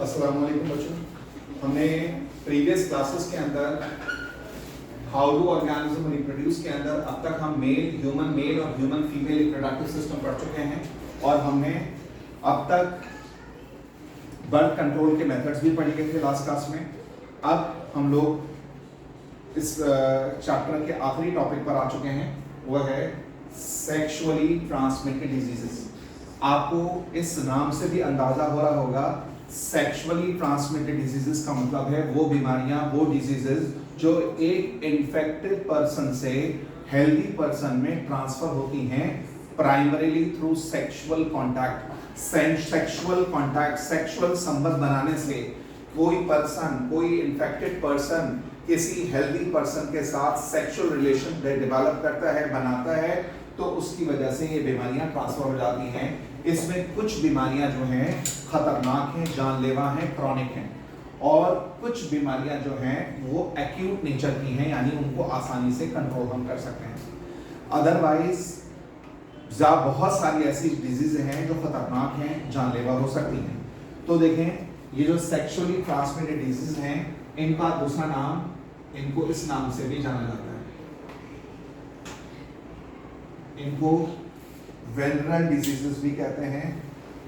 अस्सलाम वालेकुम बच्चों, हमने प्रीवियस क्लासेस के अंदर हाउ डू ऑर्गेनिज्म रिप्रोड्यूस के अंदर अब तक हम ह्यूमन मेल और ह्यूमन फीमेल रिप्रोडक्टिव सिस्टम पढ़ चुके हैं और हमने अब तक बर्थ कंट्रोल के मेथड्स भी पढ़ लिए थे लास्ट क्लास में। अब हम लोग इस चैप्टर के आखिरी टॉपिक पर आ चुके हैं, वह है सेक्सुअली ट्रांसमिटेड डिजीजेस। आपको इस नाम से भी अंदाजा हो रहा होगा, सेक्सुअली ट्रांसमिटेड डिजीजेस का मतलब है वो बीमारियां, वो डिजीजेस जो एक इन्फेक्टेड पर्सन से हेल्दी पर्सन में ट्रांसफर होती हैं primarily through sexual contact. Sexual संबंध बनाने से कोई इन्फेक्टेड पर्सन किसी हेल्दी पर्सन के साथ सेक्सुअल रिलेशन डेवलप करता है, बनाता है, तो उसकी वजह से ये बीमारियां ट्रांसफर हो जाती हैं। इसमें कुछ बीमारियां जो हैं खतरनाक हैं, जानलेवा हैं, क्रॉनिक हैं, और कुछ बीमारियां जो हैं वो एक्यूट नेचर की हैं, यानी उनको आसानी से कंट्रोल हम कर सकते हैं। अदरवाइज बहुत सारी ऐसी डिजीज हैं जो खतरनाक हैं, जानलेवा हो सकती हैं। तो देखें, ये जो सेक्सुअली ट्रांसमिटेड डिजीज हैं, इनका दूसरा नाम, इनको इस नाम से भी जाना जाता है, इनको वेनरल डिजीजेस भी कहते हैं।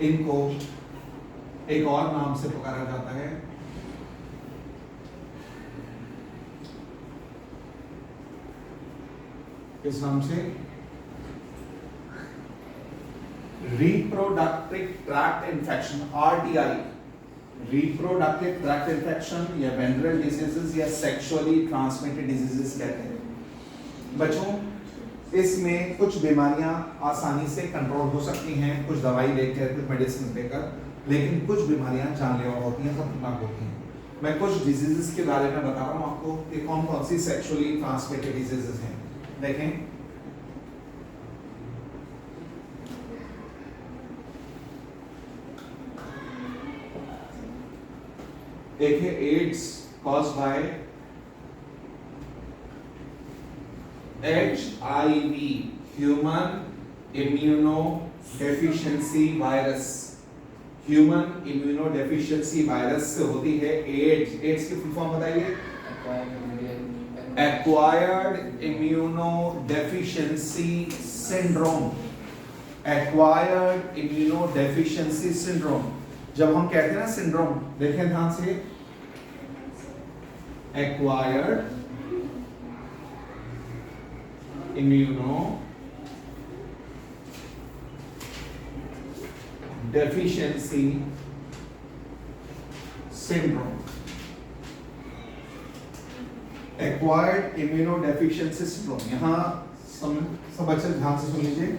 इनको एक और नाम से पुकारा जाता है, किस नाम से? Reproductive tract infection, RTI, reproductive tract infection या वेनरल डिजीजेस या सेक्सुअली ट्रांसमिटेड डिजीजेस कहते हैं। बच्चों, इसमें कुछ बीमारियां आसानी से कंट्रोल हो सकती हैं, कुछ दवाई लेकर, कुछ मेडिसिन लेकर, लेकिन कुछ बीमारियां जानलेवा होती हैं, खतरनाक होती हैं। मैं कुछ डिजीजेस के बारे में बता रहा हूं आपको कि कौन कौन सी सेक्सुअली ट्रांसमिटेड डिजीजेस हैं। देखें, एक है AIDS, caused by HIV, human immuno deficiency virus. Human immuno deficiency virus से होती है एड्स। एड्स की फुल फॉर्म बताइए। Acquired immuno deficiency syndrome. Acquired immuno deficiency syndrome. जब हम कहते हैं ना सिंड्रोम, देखें ध्यान से, acquired immuno deficiency syndrome. Acquired immuno deficiency syndrome, यहां सब बच्चे ध्यान से सुन लीजिए।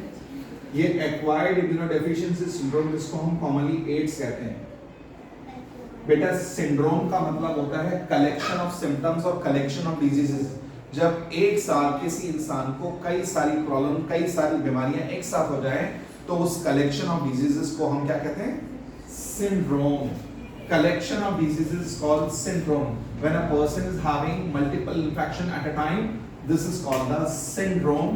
ये एक्वायर्ड इम्यूनो डेफिशिएंसी सिंड्रोम, जिसको हम कॉमनली एड्स कहते हैं। बेटा, सिंड्रोम का मतलब होता है कलेक्शन ऑफ सिम्टम्स और कलेक्शन ऑफ डिजीजेस। जब एक साथ किसी इंसान को कई सारी प्रॉब्लम, कई सारी बीमारियां एक साथ हो जाए, तो उस कलेक्शन ऑफ डिजीजेस को हम क्या कहते हैं? Syndrome. Collection of diseases is called syndrome. When a person is having multiple infection at a time, this is called the syndrome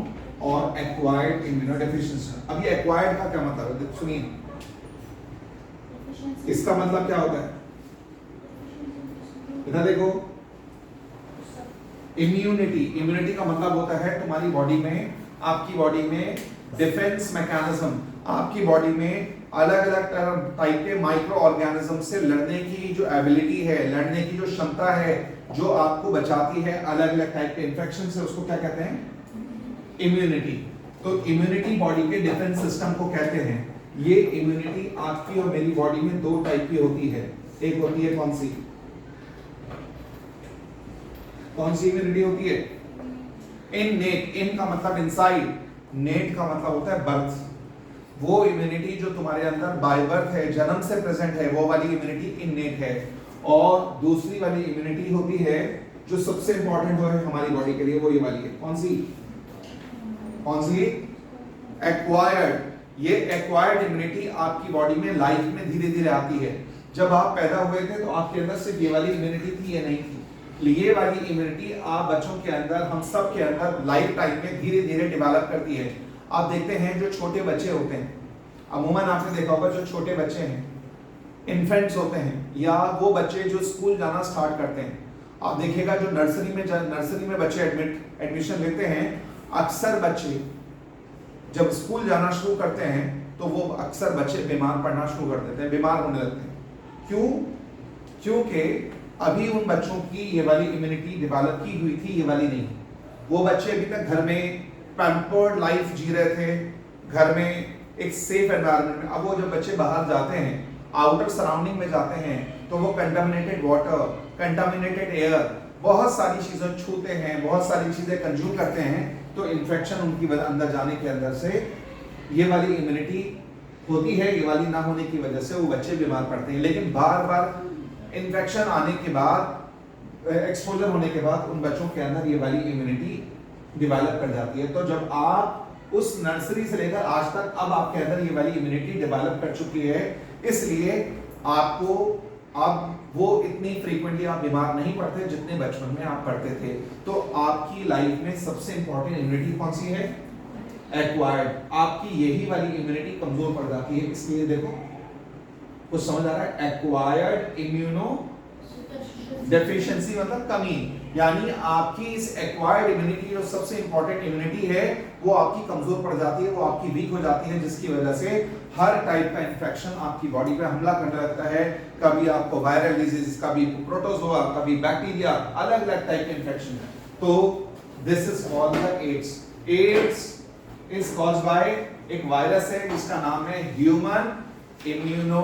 और एक्वायर्ड इम्यूनोडेफिशिएंसी। अब ये एक्वायर्ड का क्या मतलब है? सुनिए, इसका मतलब क्या होता है? इधर देखो, इम्यूनिटी का मतलब होता है तुम्हारी बॉडी में, आपकी बॉडी में डिफेंस मैकेनिज्म, आपकी बॉडी में अलग अलग टाइप के माइक्रो ऑर्गेनिज्म से लड़ने की जो एबिलिटी है, लड़ने की जो क्षमता है, जो आपको बचाती है अलग अलग टाइप के इन्फेक्शन से, उसको क्या कहते हैं? इम्यूनिटी। तो इम्यूनिटी बॉडी के डिफेंस सिस्टम को कहते हैं। ये इम्यूनिटी आपकी और मेरी बॉडी में दो टाइप की होती है। एक होती है कौन सी इम्यूनिटी होती है? इननेट। इन का मतलब इनसाइड, नेट का मतलब होता है बर्थ। वो इम्यूनिटी जो तुम्हारे अंदर बाय बर्थ है, जन्म से प्रेजेंट है, वो वाली इम्यूनिटी इननेट है। और दूसरी वाली इम्यूनिटी होती है जो सबसे इंपॉर्टेंट है हमारी बॉडी के लिए, वो ये वाली है। कौन सी? एक्वायर्ड। ये एक्वायर्ड इम्यूनिटी आपकी बॉडी में लाइफ में धीरे धीरे आती है। जब आप पैदा हुए थे तो आपके अंदर सिर्फ ये वाली इम्यूनिटी थी या नहीं थी? ये वाली इम्यूनिटी आप बच्चों के अंदर, हम सब के अंदर लाइफ टाइम में धीरे धीरे डेवलप करती है। आप देखते हैं जो छोटे बच्चे होते हैं, अमूमन आपने देखा होगा जो छोटे बच्चे हैं इन्फेंट्स होते हैं या वो बच्चे जो स्कूल जाना स्टार्ट करते हैं, आप देखिएगा जो नर्सरी में बच्चे एडमिशन लेते हैं, अक्सर बच्चे जब स्कूल जाना शुरू करते हैं तो वो अक्सर बच्चे बीमार पड़ना शुरू कर देते हैं, बीमार होने लगते हैं। क्यों? क्योंकि अभी उन बच्चों की ये वाली इम्यूनिटी डेवलप की हुई थी, ये वाली नहीं। वो बच्चे अभी तक घर में पैम्पर्ड लाइफ जी रहे थे, घर में एक सेफ एनवायरनमेंट में। अब वो जब बच्चे बाहर जाते हैं, आउटर सराउंडिंग में जाते हैं, तो वो कंटामिनेटेड वाटर, कंटामिनेटेड एयर, बहुत सारी चीजें छूते हैं, बहुत सारी चीजें कंज्यूम करते हैं, तो इन्फेक्शन उनकी अंदर जाने के अंदर से ये वाली इम्यूनिटी होती है, ये वाली ना होने की वजह से वो बच्चे बीमार पड़ते हैं। लेकिन बार बार इन्फेक्शन आने के बाद, एक्सपोजर होने के बाद उन बच्चों के अंदर ये वाली इम्यूनिटी डेवलप कर जाती है। तो जब आप उस नर्सरी से लेकर आज तक अब आपके अंदर ये वाली इम्यूनिटी डेवलप कर चुकी है, इसलिए आपको अब वो इतनी फ्रीक्वेंटली आप बीमार नहीं पड़ते जितने बचपन में आप पड़ते थे। तो आपकी लाइफ में सबसे इंपॉर्टेंट इम्यूनिटी कौन सी है? एक्वायर्ड। आपकी यही वाली इम्यूनिटी कमजोर पड़ जाती है, इसलिए देखो कुछ समझ आ रहा है? एक्वायर्ड इम्यूनो डेफिशिएंसी मतलब कमी, यानी आपकी इस एक्वायर्ड इम्यूनिटी जो सबसे इंपॉर्टेंट इम्यूनिटी है वो आपकी कमजोर पड़ जाती है, वो आपकी वीक हो जाती है, जिसकी वजह से हर टाइप का इन्फेक्शन आपकी बॉडी पे हमला करने लगता है। कभी आपको वायरल डिजीज, कभी प्रोटोजोआ, कभी बैक्टीरिया, अलग अलग टाइप के इन्फेक्शन है। तो this is called the AIDS. AIDS is caused by एक वायरस है जिसका नाम है ह्यूमन इम्यूनो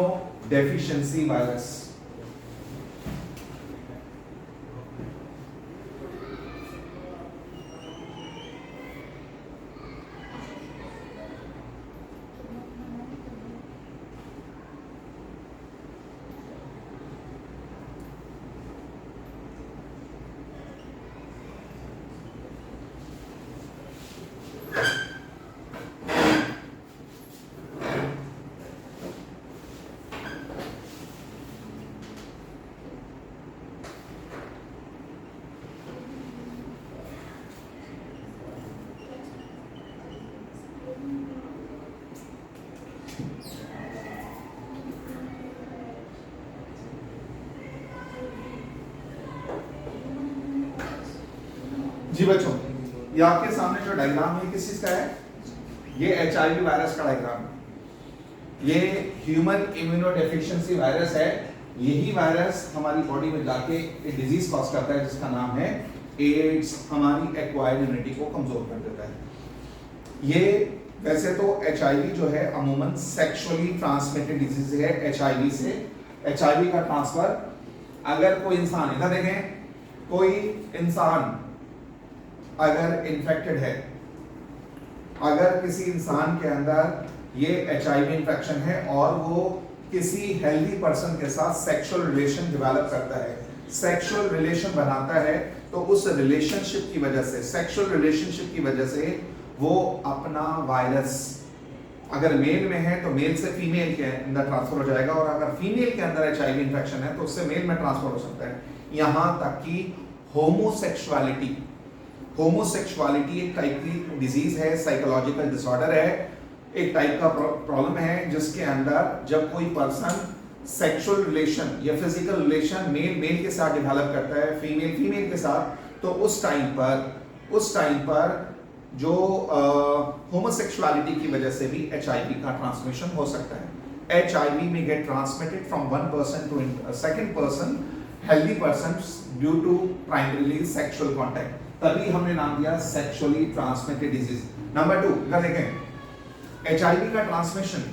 डेफिशिएंसी वायरस। जी बच्चों, ये आपके सामने जो डायग्राम है किस चीज का है? ये HIV वायरस का डायग्राम है। ये ह्यूमन इम्यूनो डेफिशिएंसी वायरस है। यही वायरस हमारी बॉडी में जाके एक डिजीज कॉज करता है जिसका नाम है एड्स। हमारी एक्वायर्ड इम्यूनिटी को कमजोर कर देता है। ये वैसे तो HIV जो है अमूमन सेक्सुअली ट्रांसमिटेड डिजीज है। HIV से HIV का ट्रांसफर, अगर कोई इंसान, इधर देखें, कोई इंसान अगर इन्फेक्टेड है, अगर किसी इंसान के अंदर ये HIV इन्फेक्शन है और वो किसी हेल्दी पर्सन के साथ सेक्सुअल रिलेशन डेवलप करता है, सेक्सुअल रिलेशन बनाता है, तो उस रिलेशनशिप की वजह से, सेक्सुअल रिलेशनशिप की वजह से वो अपना वायरस, अगर मेल में है तो मेल से फीमेल के अंदर ट्रांसफर हो जाएगा, और अगर फीमेल के अंदर HIV इन्फेक्शन है तो उससे मेल में ट्रांसफर हो सकता है। यहाँ तक कि होमोसेक्सुअलिटी एक टाइप की डिजीज है, साइकोलॉजिकल डिसऑर्डर है, एक टाइप का प्रॉब्लम है जिसके अंदर जब कोई पर्सन सेक्सुअल रिलेशन या फिजिकल रिलेशन मेल के साथ डेवलप करता है, फीमेल के साथ, तो उस टाइम पर जो होमोसेक्सुअलिटी की वजह से भी HIV का ट्रांसमिशन हो सकता है। HIV may get transmitted from one person to a second person, healthy persons, due to primarily sexual contact। तभी हमने नाम दिया सेक्सुअली ट्रांसमिटेड डिजीज। नंबर 2, इधर देखें, HIV का ट्रांसमिशन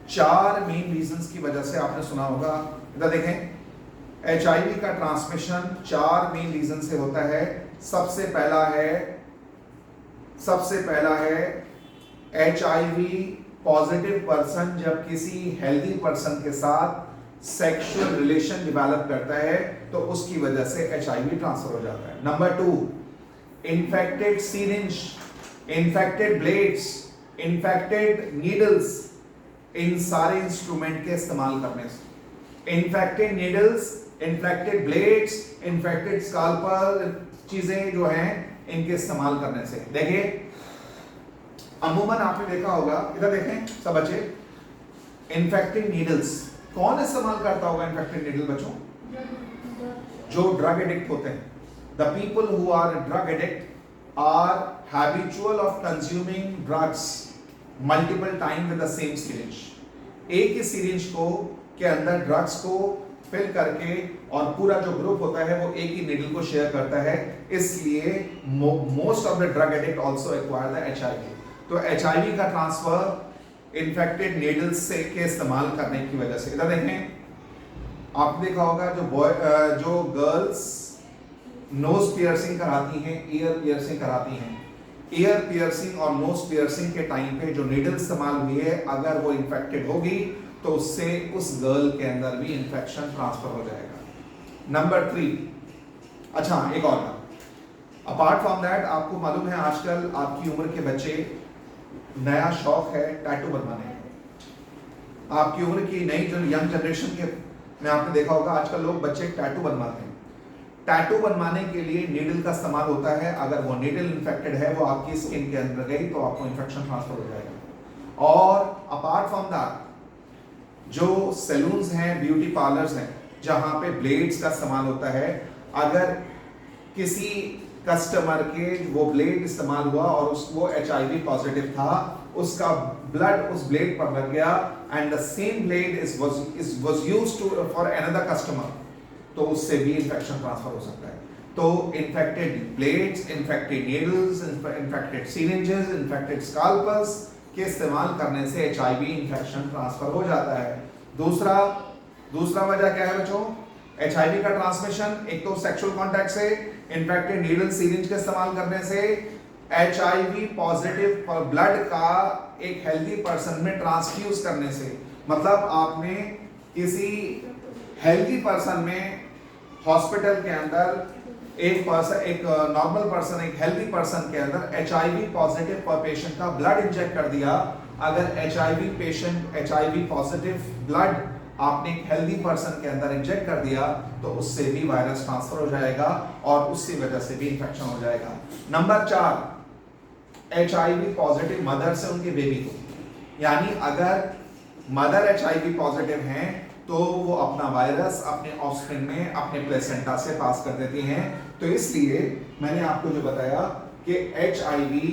4 मेन रीजंस की वजह से आपने सुना होगा। इधर देखें, HIV का ट्रांसमिशन 4 मेन रीजन से होता है। सबसे पहला है HIV पॉजिटिव पर्सन जब किसी हेल्दी पर्सन के साथ सेक्सुअल रिलेशन डेवलप करता है तो उसकी वजह से HIV ट्रांसफर हो जाता है। Number 2, infected syringe, infected blades, infected needles, इन सारे इंस्ट्रूमेंट के इस्तेमाल करने से, infected needles, infected blades, infected scalpel, चीजें जो हैं इनके इस्तेमाल करने से। देखिए, अमूमन आपने देखा होगा, इधर देखें सब बच्चे, इन्फेक्टेड नीडल्स, कौन इस्तेमाल करता होगा इन्फेक्टेड नीडल बच्चों? जो ड्रग एडिक्ट होते हैं. The people who are drug addict are habitual of consuming drugs multiple time with the same syringe. एक ही सिरिंज को के अंदर ड्रग्स को फिल करके और पूरा जो ग्रुप होता है वो एक ही नीडल को शेयर करता है. इसलिए most of the drug addict also acquire the HIV. तो एचआईवी का ट्रांसफर इन्फेक्टेड नीडल्स से के इस्तेमाल करने की वजह से. इधर देखें, आपने देखा होगा जो गर्ल्स नोज पियर्सिंग कराती हैं, ईयर पियर्सिंग कराती हैं, ईयर पियर्सिंग और नोज पियर्सिंग के टाइम पे जो नीडल इस्तेमाल हुई है अगर वो इन्फेक्टेड होगी तो उससे उस गर्ल के अंदर भी इन्फेक्शन ट्रांसफर हो जाएगा. नंबर 3. अच्छा, एक और बात, अपार्ट फ्रॉम दैट आपको मालूम है आजकल आपकी उम्र के बच्चे नया शौक है टैटू बनवाने का. आपकी उम्र की नई जो यंग जनरेशन के में आपने देखा होगा आजकल लोग बच्चे टैटू बनवाते हैं. टैटू बनवाने के लिए नीडल का इस्तेमाल होता है. अगर वो नीडल इन्फेक्टेड है, वो आपकी स्किन के अंदर गई तो आपको इन्फेक्शन ट्रांसफर हो जाएगा. और अपार्ट फ्रॉम दैट जो सैलून्स हैं, ब्यूटी पार्लर्स हैं, जहां पे ब्लेड्स का इस्तेमाल होता है, अगर किसी कस्टमर के वो ब्लेड इस्तेमाल हुआ और वो एचआईवी पॉजिटिव था, उसका ब्लड उस ब्लेड पर लग गया and the same blade was used to for another customer, तो उससे भी इन्फेक्शन ट्रांसफर हो सकता है. तो infected blades, infected needles, infected syringes, infected scalpels के इस्तेमाल करने से एचआईवी इन्फेक्शन ट्रांसफर हो जाता है. दूसरा वजह क्या है बच्चों? एचआईवी का ट्रांसमिशन एक तो सेक्सुअल कांटेक्ट से, इन्फेक्टेड नीडल सिरिंज के इस्तेमाल करने से, एचआईवी पॉजिटिव ब्लड का एक हेल्दी पर्सन में ट्रांसफ्यूज करने से. मतलब आपने किसी हेल्दी पर्सन में हॉस्पिटल के अंदर एक नॉर्मल पर्सन, एक हेल्दी पर्सन के अंदर एचआईवी पॉजिटिव पेशेंट का ब्लड इंजेक्ट कर दिया. अगर HIV patient HIV positive blood आपने एक हेल्दी पर्सन के अंदर इंजेक्ट कर दिया तो उससे भी वायरस ट्रांसफर हो जाएगा और उसकी वजह से भी इंफेक्शन हो जाएगा. नंबर 4, एचआईवी पॉजिटिव मदर से उनके बेबी को, यानी अगर मदर एचआईवी पॉजिटिव हैं तो वो अपना वायरस अपने ऑफस्प्रिंग में, अपने प्लेसेंटा से पास कर देती हैं. तो इसलिए मैंने आपको जो बताया कि एचआईवी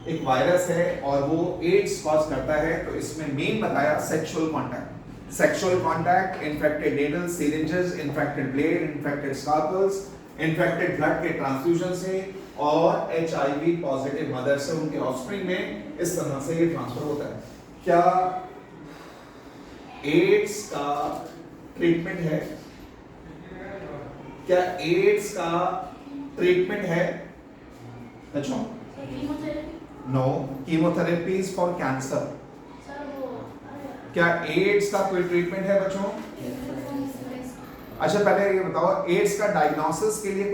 एक वायरस है और वो एड्स कॉज करता है, तो इसमें मेन बताया sexual contact, infected needle, syringes, infected blade, infected scalpels, infected blood के ट्रांसफ्यूजन से और एचआईवी पॉजिटिव मदर से उनके ऑफस्प्रिंग में, इस तरह से ये ट्रांसफर होता है. क्या एड्स का ट्रीटमेंट है? क्या एड्स का ट्रीटमेंट है बच्चों? No, chemotherapy is for cancer. क्या एड्स का कोई ट्रीटमेंट है बच्चों? अच्छा, पहले ये बताओ, एड्स का डायग्नोसिस के लिए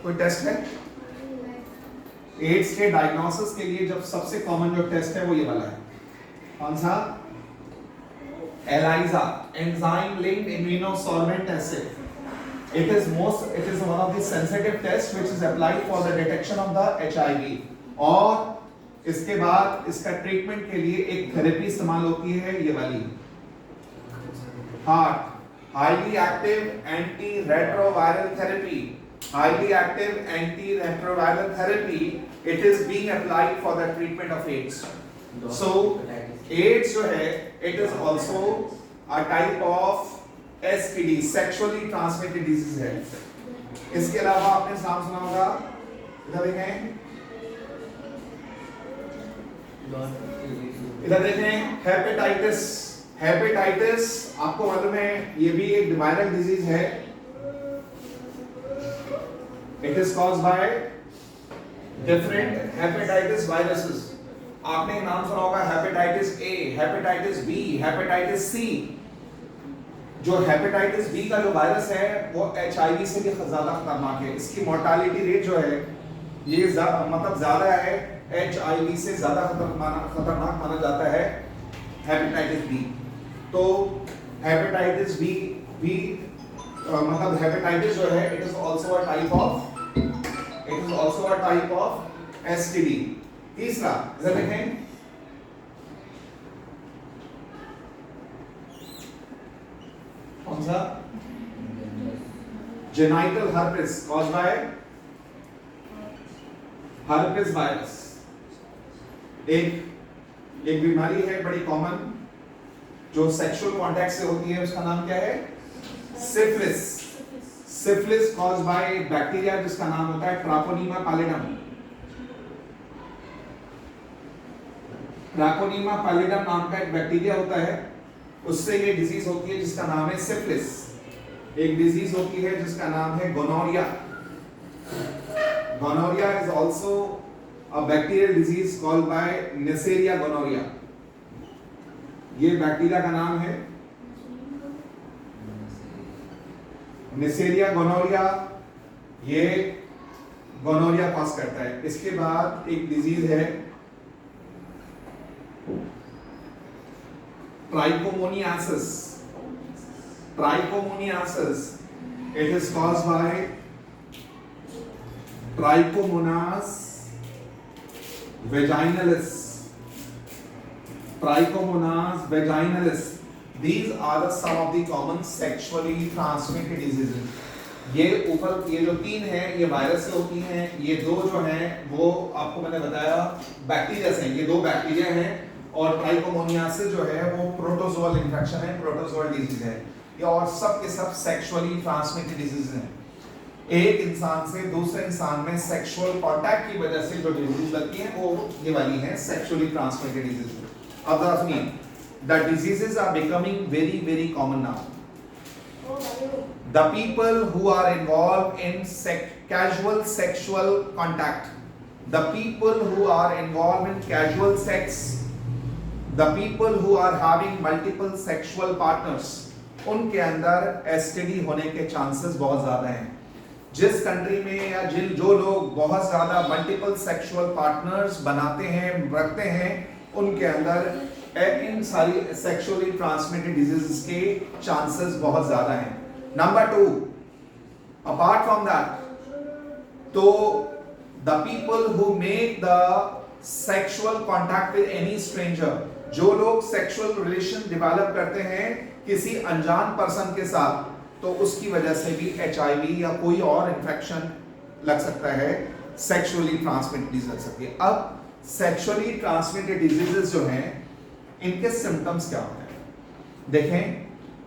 कोई टेस्ट है? एड्स के डायग्नोसिस के लिए जब सबसे कॉमन जो टेस्ट है वो ये वाला है. कौन सा? ELISA, enzyme linked immunosorbent assay. It is one of the sensitive tests which is applied for the detection of the HIV. और इसके बाद इसका ट्रीटमेंट के लिए एक थेरेपी इस्तेमाल होती है, ये वाली highly active anti retroviral therapy. Highly active antiretroviral therapy, it is being applied for the treatment of AIDS. So AIDS जो है, it is also a type of STD, sexually transmitted disease है. इसके अलावा आपने नाम सुना होगा, इधर देखें हेपेटाइटिस. आपको मालूम है ये भी एक वायरल डिजीज है. It is caused by different hepatitis viruses. आपने नाम सुना होगा hepatitis A, hepatitis B, hepatitis C. जो हेपेटाइटिस बी का जो वायरस है वो एचआईवी से भी ज्यादा खतरनाक है. इसकी मोर्टालिटी रेट जो है ये मतलब ज्यादा है, एचआईवी से ज्यादा खतरनाक माना जाता है हेपेटाइटिस बी. तो हेपेटाइटिस बी मतलब हेपेटाइटिस जो है it is also a type of STD. तीसरा इधर देखें, कौन सा? Genital herpes cause by herpes virus. एक बीमारी है बड़ी कॉमन जो सेक्सुअल कांटेक्ट से होती है, उसका नाम क्या है? Syphilis. Syphilis cause by bacteria जिसका नाम होता है ट्रैकोनिमा पैलिडम। ट्रैकोनिमा पैलिडम नाम का एक बैक्टीरिया होता है, उससे ये डिजीज होती है जिसका नाम है सिफिलिस। एक डिजीज होती है जिसका नाम है gonorrhoea. Gonorrhoea is also a bacterial disease called by Neisseria gonorrhoea. ये बैक्टीरिया का नाम है नेसेरिया गोनोरिया। ये गोनोरिया कॉज करता है। इसके बाद एक डिजीज है trichomoniasis. Trichomoniasis. It is caused by Trichomonas vaginalis. Trichomonas vaginalis. These are the some of the common sexually transmitted diseases. ये ऊपर ये जो तीन है ये वायरस से होती हैं, ये दो जो हैं वो आपको मैंने बताया बैक्टीरिया से हैं। ये दो बैक्टीरिया हैं और ट्राइकोमोनियासिस जो है वो प्रोटोजोअल इन्फेक्शन है, प्रोटोजोअल डिजीज है। ये और सब के सब सेक्सुअली ट्रांसमिटेड डिजीज हैं। एक इंसान से दूसरे इंसान में सेक्सुअल कांटेक्ट की वजह से जो डिजीज लगती हैं वो ये वाली हैं सेक्सुअली ट्रांसमिटेड डिजीज। अब जरा सुनिए, the diseases are becoming very very common now. The people who are involved in casual sexual contact, the people who are involved in casual sex, the people who are having multiple sexual partners, उनके अंदर STD होने के chances बहुत ज्यादा हैं। जिस country में या जो लोग बहुत ज्यादा मल्टीपल सेक्सुअल पार्टनर्स बनाते हैं, रखते हैं, उनके अंदर इन सारी सेक्सुअली ट्रांसमिटेड डिजीजेस के चांसेस बहुत ज्यादा हैं। Number two, apart from that, तो the people who make the sexual contact with any stranger, जो लोग sexual relation develop करते हैं किसी अनजान पर्सन के साथ, तो उसकी वजह से भी HIV या कोई और इन्फेक्शन लग सकता है, sexually transmitted disease लग सकती है। अब sexually transmitted diseases जो हैं, इनके सिम्टम्स क्या होते हैं? देखें,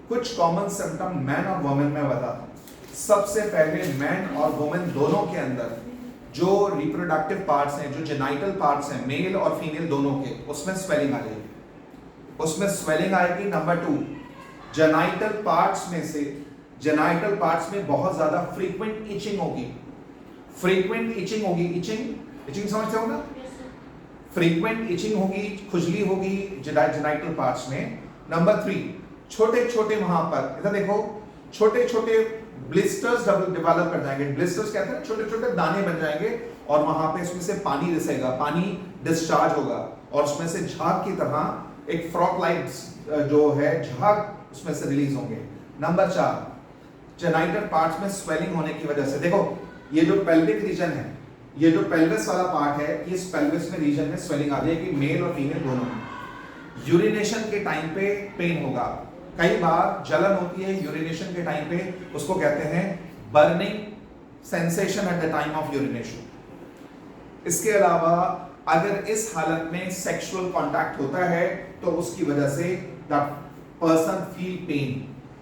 कुछ कॉमन सिम्टम मैन और वुमेन में बताता हूं। सबसे पहले मैन और वुमेन दोनों के अंदर जो रिप्रोडक्टिव पार्ट्स हैं, जो जेनाइटल पार्ट्स हैं, मेल और फीमेल दोनों के, उसमें स्वेलिंग आ जाएगी। उसमें स्वेलिंग आएगी। नंबर टू, जेनाइटल पार्ट्स में बहुत ज्यादा फ्रीक्वेंट इचिंग होगी। फ्रीक्वेंट इचिंग होगी। इचिंग समझते हो ना? फ्रीक्वेंट इचिंग होगी, खुजली होगी जेनाइटल पार्ट्स में। नंबर थ्री, छोटे छोटे वहां पर इधर देखो, छोटे छोटे ब्लिस्टर्स डेवलप कर जाएंगे। ब्लिस्टर्स कहते हैं छोटे छोटे दाने बन जाएंगे और वहां पे उसमें से पानी रिसेगा, पानी डिस्चार्ज होगा और उसमें से झाग की तरह एक फ्रॉक लाइट जो है झाग उसमें से रिलीज होंगे। नंबर चार, जेनाइटल पार्ट्स में स्वेलिंग होने की वजह से, देखो ये जो पेल्विक रीजन है, ये जो पेल्विस वाला पार्ट है, इस पेल्विस में रीजन में स्वेलिंग आ जाएगी मेल और फीमेल दोनों में। यूरिनेशन के टाइम पे पेन होगा। कई बार जलन होती है यूरिनेशन के टाइम पे, उसको कहते हैं burning sensation at the time of urination. इसके अलावा अगर इस हालत में सेक्सुअल कांटेक्ट होता है तो उसकी वजह से the person feel pain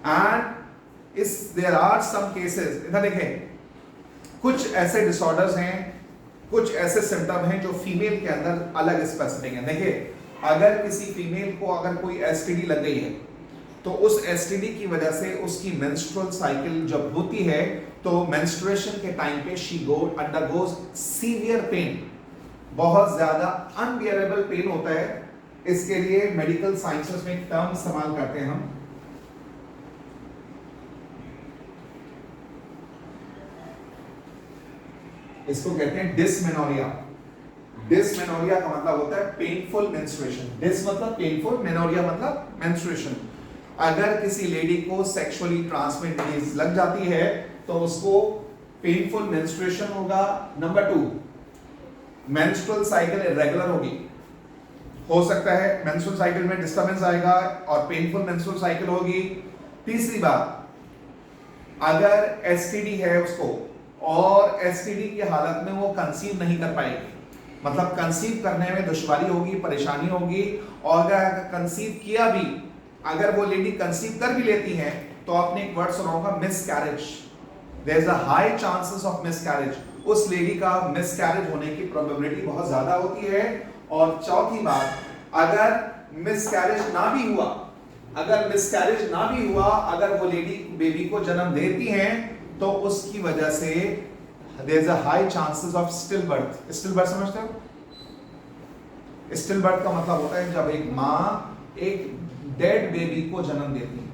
and there are some cases. इधर देखें, कुछ ऐसे डिसऑर्डर्स हैं, कुछ ऐसे सिम्टम हैं जो फीमेल के अंदर अलग स्पेसिफिक हैं। देखिए, अगर किसी फीमेल को अगर कोई STD लग गई है तो उस STD की वजह से उसकी मेंस्ट्रुअल साइकिल जब होती है तो मेंस्ट्रुएशन के टाइम पे शी अंडरगोज सीवियर पेन, बहुत ज्यादा अनबियरेबल पेन होता है। इसके लिए मेडिकल साइंसेस में एक टर्म इस्तेमाल करते हैं हम, इसको कहते हैं डिसमेनोरिया। डिसमेनोरिया का मतलब होता है पेनफुल मेंस्ट्रुएशन। डिस मतलब पेनफुल, मेनोरिया मतलब मेंस्ट्रुएशन। अगर किसी लेडी को सेक्सुअली ट्रांसमिटेड डिजीज लग जाती है तो उसको पेनफुल मेंस्ट्रुएशन होगा। Number two, menstrual cycle irregular होगी, हो सकता है मेंस्ट्रुअल साइकिल में डिस्टर्बेंस आएगा और पेनफुल मेंस्ट्रुअल साइकिल होगी। तीसरी बात, अगर एसटीडी है उसको और एसटीडी की हालत में वो कंसीव नहीं कर पाएगी, मतलब कंसीव करने में दुश्वारी होगी, परेशानी होगी, और अगर कंसीव किया भी, अगर वो लेडी कंसीव कर भी लेती है तो आपने एक वर्ड सुना होगा miscarriage, there is a high chances of miscarriage, उस लेडी का मिसकैरेज होने की प्रोबेबिलिटी बहुत ज्यादा होती है। और चौथी बात, अगर मिसकैरेज ना भी हुआ, अगर मिसकैरेज ना भी हुआ, अगर वो लेडी बेबी को जन्म देती हैं तो उसकी वजह से there is a high chances of still birth. Still birth समझते हो? स्टिल बर्थ का मतलब होता है जब एक माँ एक डेड बेबी को जन्म देती है,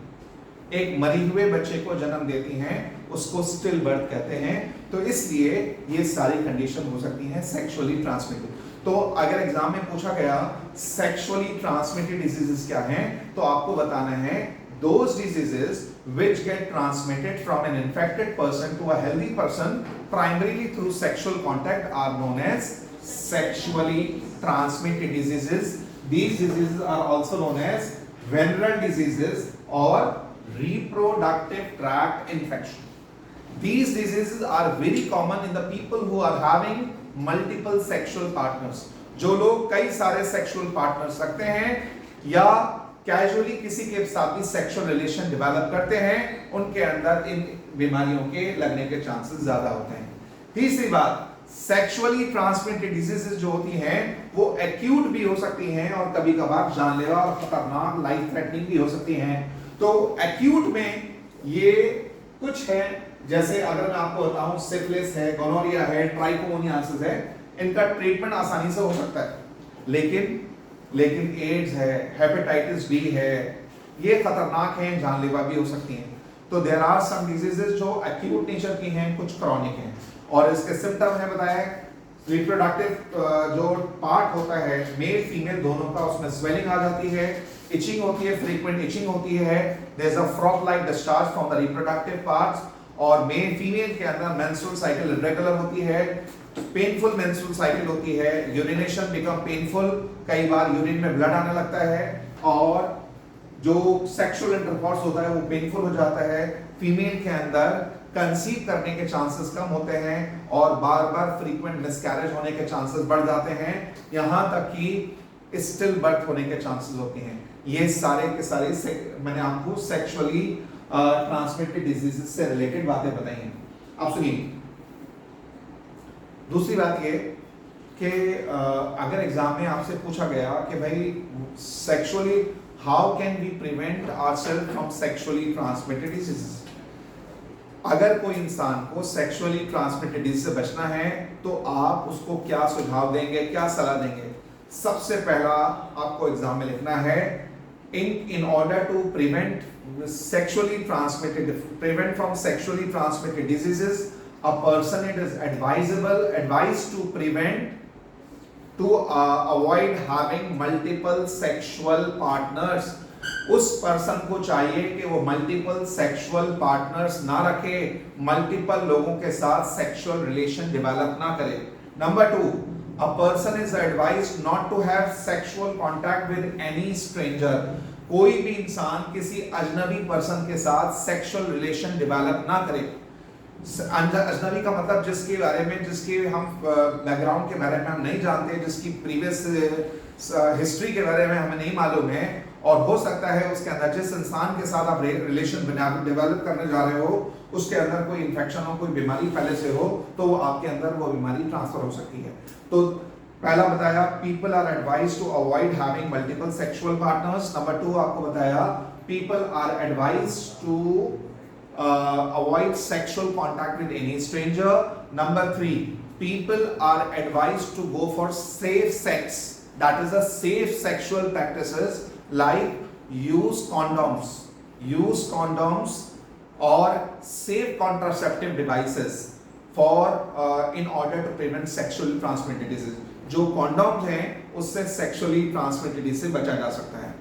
एक मरी हुए बच्चे को जन्म देती हैं, उसको स्टिल बर्थ कहते हैं। तो इसलिए ये सारी कंडीशन हो सकती हैं सेक्सुअली ट्रांसमिटेड। तो अगर एग्जाम में पूछा गया सेक्सुअली ट्रांसमिटेड डिजीजेस क्या हैं, तो आपको बताना है those diseases which get transmitted from an infected person to a healthy person primarily through sexual contact are known as sexually transmitted diseases. These diseases are also known as venereal diseases or reproductive tract infection. These diseases are very common in the people who are having multiple sexual partners. जो लोग कई सारे sexual partners रखते हैं या casually किसी के साथ भी सेक्सुअल रिलेशन डेवलप करते हैं, उनके अंदर इन बीमारियों के लगने के चांसेस ज्यादा होते हैं। तीसरी बात, सेक्सुअली ट्रांसमिटेड डिजीजेस जो होती हैं वो एक्यूट भी हो सकती हैं और कभी कभार जानलेवा और खतरनाक लाइफ थ्रेटनिंग भी हो सकती हैं। तो एक्यूट में ये कुछ है, जैसे अगर मैं आपको बताऊं सिफिलिस है, गोनोरिया है, ट्राइकोमोनियासिस है, इनका ट्रीटमेंट आसानी से हो सकता है, लेकिन एड्स है, हेपेटाइटिस बी है, ये खतरनाक हैं, जानलेवा भी हो सकती हैं। तो देयर आर सम डिजीजेस जो एक्यूट नेचर की हैं, कुछ क्रॉनिक हैं, और इसके सिम्टम है बताया रिप्रोडक्टिव जो पार्ट होता है मेल फीमेल दोनों का, उसमें स्वेलिंग आ जाती है, इचिंग होती है, फ्रीक्वेंट इचिंग होती है, there is a frock like discharge from the reproductive parts, और मेल फीमेल के अंदर मेंस्ट्रुअल साइकिल इरेगुलर होती है, पेनफुल मेंस्ट्रुअल साइकिल होती है, यूरिनेशन बिकम पेनफुल, कई बार यूरिन में ब्लड आने लगता है, और जो सेक्सुअल इंटरकोर्स होता है वो पेनफुल हो जाता है। फीमेल के अंदर कंसीव करने के चांसेस कम होते हैं और बार बार फ्रीक्वेंट मिसकैरेज होने के चांसेस बढ़ जाते हैं, यहाँ तक कि स्टिल बर्थ होने के चांसेस होते हैं। ये सारे के सारे मैंने आपको सेक्सुअली ट्रांसमिटेड डिजीजेस से रिलेटेड बातें बताई हैं। अब सुनिए, दूसरी बात ये कि अगर एग्जाम में आपसे पूछा गया कि भाई sexually how can we prevent ourselves from sexually transmitted diseases, अगर कोई इंसान को सेक्सुअली ट्रांसमिटेड डिजीज से बचना है तो आप उसको क्या सुझाव देंगे, क्या सलाह देंगे? सबसे पहला आपको एग्जाम में लिखना है in order to prevent from sexually transmitted diseases, a person it is advised to avoid having multiple sexual partners. उस पर्सन को चाहिए कि वो मल्टीपल सेक्सुअल पार्टनर्स ना रखे, मल्टीपल लोगों के साथ सेक्सुअल रिलेशन डेवलप ना करे। Number 2, a person is advised not to have sexual contact with any stranger. कोई भी इंसान किसी अजनबी पर्सन के साथ सेक्सुअल रिलेशन डेवलप ना करे। अजनबी का मतलब जिसके बारे में, जिसके हम बैकग्राउंड के बारे में हम नहीं जानते, जिसकी प्रीवियस हिस्ट्री के बारे में हमें नहीं मालूम है, और हो सकता है उसके अंदर जिस इंसान के साथ आप रिलेशन डेवलप करने जा रहे हो उसके अंदर कोई इन्फेक्शन हो, कोई बीमारी पहले से हो, तो वो आपके अंदर वो बीमारी ट्रांसफर हो सकती है। तो पहला बताया people are advised to avoid having multiple sexual partners. Number 2 आपको बताया people are advised to avoid sexual contact with any stranger. Number 3, people are advised to go for safe sex, that is a safe sexual practices like use condoms or safe contraceptive devices for in order to prevent sexually transmitted disease. जो condoms हैं उससे sexually transmitted disease से बचा जा सकता है।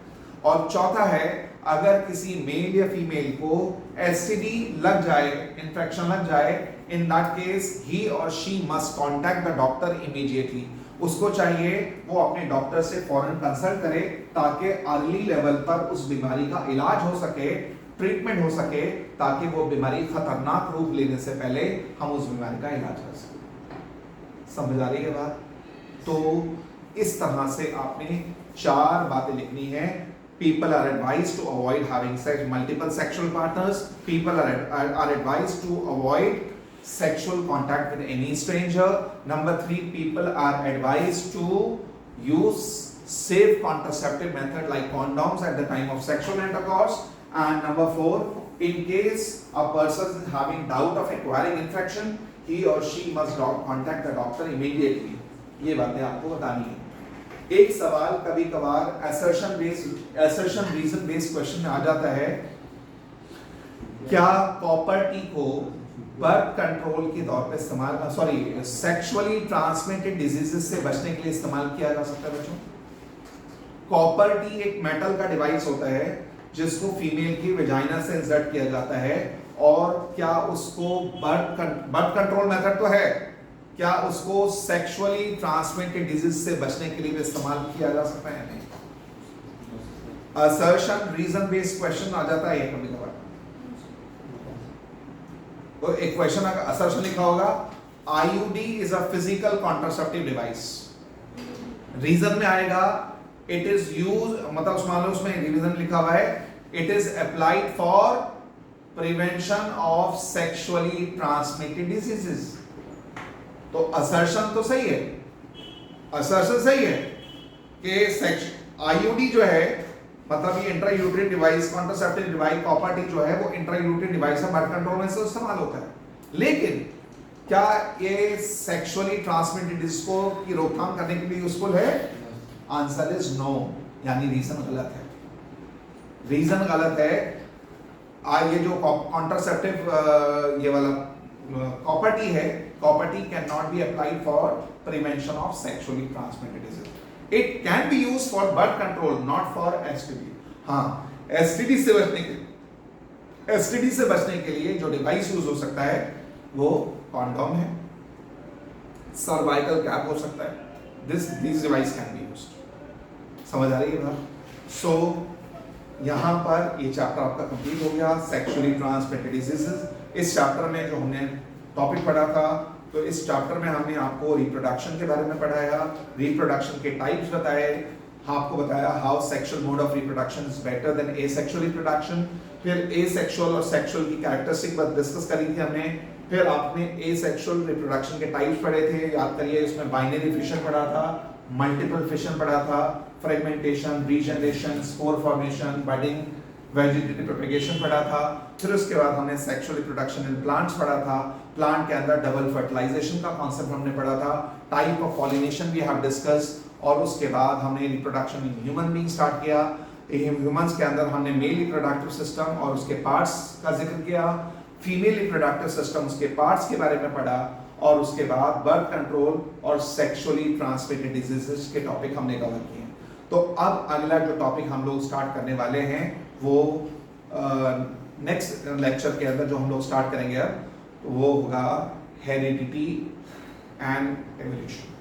और चौथा है अगर किसी मेल या फीमेल को एसटीडी लग जाए, इन्फेक्शन लग जाए, इन दैट केस ही और she must contact the doctor immediately. उसको चाहिए वो अपने डॉक्टर से फौरन कंसल्ट करे ताकि अर्ली लेवल पर उस बीमारी का इलाज हो सके, ट्रीटमेंट हो सके, ताकि वो बीमारी खतरनाक रूप लेने से पहले हम उस बीमारी का इलाज कर सकें। समझ आ रही है बात? तो इस तरह से आपने 4 बातें लिखनी है। People are advised to avoid having multiple sexual partners. People are advised to avoid sexual contact with any stranger. Number 3, people are advised to use safe contraceptive method like condoms at the time of sexual intercourse. And number 4, in case a person is having doubt of acquiring infection, he or she must contact the doctor immediately. ये बातें आपको बतानी है। एक सवाल कभी कभार assertion reason based question में आ जाता है, क्या कॉपर टी को बर्थ कंट्रोल के तौर पे इस्तेमाल सेक्सुअली ट्रांसमिटेड डिजीजेस से बचने के लिए इस्तेमाल किया जा सकता है बच्चों? कॉपर टी एक मेटल का डिवाइस होता है जिसको फीमेल की वेजाइना से इंसर्ट किया जाता है, और क्या उसको बर्थ कंट्रोल मेथड तो है, क्या उसको सेक्सुअली ट्रांसमिटेड डिजीज से बचने के लिए भी इस्तेमाल किया जा सकता है? नहीं। असर्शन रीजन बेस्ड क्वेश्चन आ जाता है कभी कभार। तो एक क्वेश्चन अगर असर्शन लिखा होगा, IUD is a physical contraceptive device, reason में आएगा इट इज यूज, मतलब मान लो उसमें रीजन लिखा हुआ है it is applied for prevention of sexually transmitted diseases. तो असर्शन तो सही है, असर्शन सही है कि आईयूडी जो है, मतलब ये intrauterine device, contraceptive device, copper T जो है वो इंट्रायूटेरिन डिवाइस है, बर्थ कंट्रोल में से इस्तेमाल होता है। लेकिन क्या ये सेक्सुअली ट्रांसमिटेड डिजीज को की रोकथाम करने के लिए यूजफुल है? आंसर इज नो, यानी रीजन गलत है। रीजन गलत है। ये जो कॉन्ट्रासेप्टिव ये वाला कॉपर टी है, copper T can not be applied for prevention of sexually transmitted disease. It can be used for birth control, not for STD. हाँ, STD से बचने के लिए जो डिवाइस यूज हो सकता है वो कॉन्डोम है, सर्वाइकल कैप हो सकता है। This device can be used. समझ आ रही है बात? सो यहाँ पर ये चैप्टर आपका कंप्लीट हो गया, सेक्सुअली ट्रांसमिटेड डिजीजेस। इस चैप्टर में जो हमने टॉपिक पढ़ा था, तो इस चैप्टर में हमने आपको रिप्रोडक्शन के बारे में पढ़ाया, रिप्रोडक्शन के टाइप्स बताए, आपको बताया how sexual mode of reproduction is better than asexual reproduction. फिर एसेक्सुअल और सेक्सुअल की कैरेक्टरिस्टिक बात डिस्कस करी थी हमने। फिर आपने एसेक्सुअल रिप्रोडक्शन के टाइप्स पढ़े थे, याद करिए, इसमें बाइनरी फिशन पढ़ा था, मल्टीपल फिशन पढ़ा था, fragmentation, regeneration, spore formation, budding, vegetative propagation पढ़ा था। फिर उसके बाद हमने सेक्सुअल रिप्रोडक्शन इन प्लांट्स पढ़ा था, प्लांट के अंदर डबल फर्टिलाइजेशन का कॉन्सेप्ट हमने पढ़ा था, type of pollination we have discuss, और उसके बाद हमने reproduction in human being start किया। ह्यूमंस के अंदर हमने मेल रिप्रोडक्टिव सिस्टम और उसके पार्ट्स का जिक्र किया, फीमेल रिप्रोडक्टिव सिस्टम उसके पार्ट्स के बारे में पढ़ा, और उसके बाद बर्थ कंट्रोल और सेक्सुअली ट्रांसमिटेड डिजीजेस के टॉपिक हमने कवर किए। तो अब अगला जो टॉपिक हम लोग स्टार्ट करने वाले हैं वो नेक्स्ट लेक्चर के अंदर जो हम लोग स्टार्ट करेंगे अब, वो होगा हेरिडिटी एंड एवोल्यूशन।